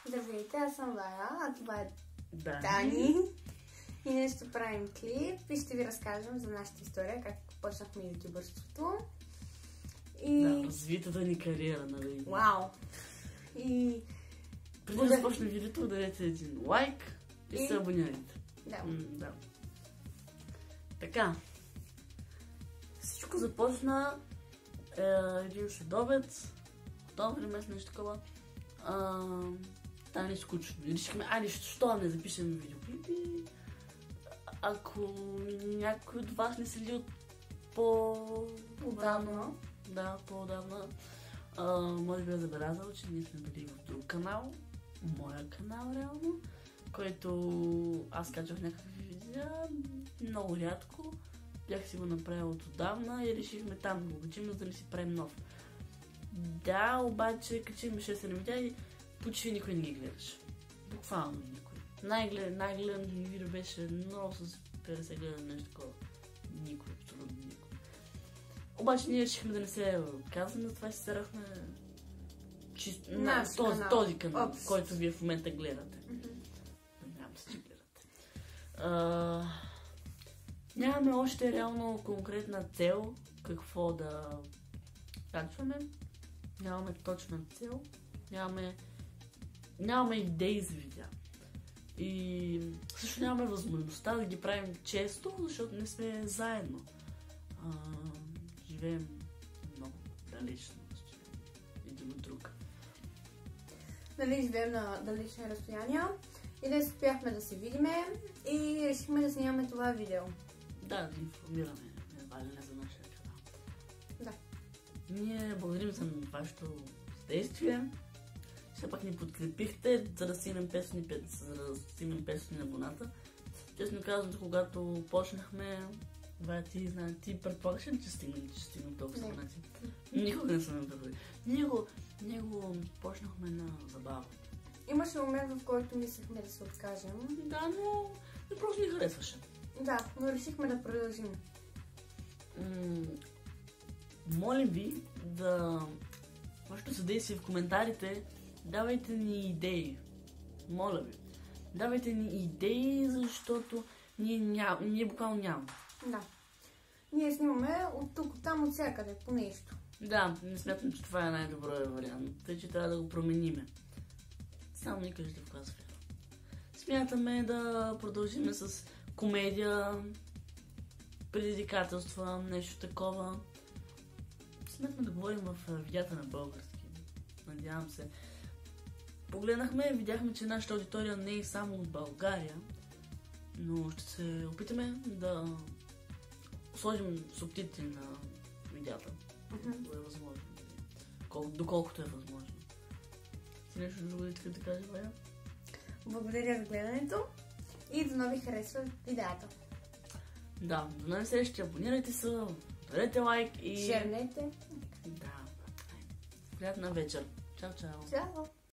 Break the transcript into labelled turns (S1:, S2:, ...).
S1: Здравейте, аз съм Лая, а това е
S2: Дани.
S1: Дани. И днес ще правим клип и ще ви разкажем за нашата история, как почнахме ютубърството. И...
S2: Да, развитата ни кариера, нали?
S1: Вау! И...
S2: Преди да започне видеото, дадете един лайк и се абонирайте.
S1: Да.
S2: Да. Така. Всичко започна един следобед, октомври месец, нещо такова. Стане скучно. И решихме, защо не запишем видеоклипи? Ако някой от вас не следи от
S1: По-давно.
S2: Да, по-давна. Може би е забелязал, че ние сме били в друг канал. Моя канал, реално. Който аз качвах някакви видеа. Много рядко. Бях си го направил отдавна и решихме там да го качим, за да не си правим нов. Да, обаче качихме 6 видеа и почти никой не ги гледаше. Буквално никой. Най-гледаното ми видео беше много с 50 гледане, нещо такова. Никой, абсолютно никой. Обаче ние решихме да не се отказваме, затова си старахме този канал, който вие в момента гледате. Надявам се, че гледате. Нямаме още реално конкретна цел какво да качваме. Нямаме точна цел. Нямаме идеи за видеа. И също нямаме възможността да ги правим често, защото не сме заедно. Живеем много далечно един от друг.
S1: Нали, живеем на далечни разстояния и днес успяхме да се видиме и решихме да снимаме това видео.
S2: Да, да информираме не за нашия канал.
S1: Да.
S2: Ние благодарим за вашето действие. Все пак ни подкрепихте, за да стигнем 500 абоната. Честно казвам, когато почнахме, ти предполагаш ли, че стигнем толкова абонати? Никога не съм предполагал. Ние го почнахме на забава.
S1: Имаше момент, в който мислехме да се откажем.
S2: Да, но просто ни харесваше.
S1: Да, но решихме да продължим.
S2: Молим ви да вашето съдействие в коментарите. Давайте ни идеи. Моля ви. Давайте ни идеи, защото ние буквално нямаме.
S1: Да. Ние снимаме от тук, от там, от всякъде, по нещо.
S2: Да, не смятам, че това е най-добрият вариант. Тъй, че трябва да го промениме. Само ни кажете в коя сфера. Смятаме да продължим с комедия, предизвикателства, нещо такова. Смятаме да говорим в видеята на български. Надявам се. Погледнахме, видяхме, че нашата аудитория не е само от България, но ще се опитаме да сложим субтитри на видеята. Ако е възможно. Доколкото е възможно. Си нещо друго да кажа, Вая?
S1: Благодаря за гледането и да нови харесва видеята.
S2: Да, до нови срещи, абонирайте се, дадете лайк и...
S1: Шернете.
S2: Да. Приятна вечер. Чао, чао.
S1: Чао.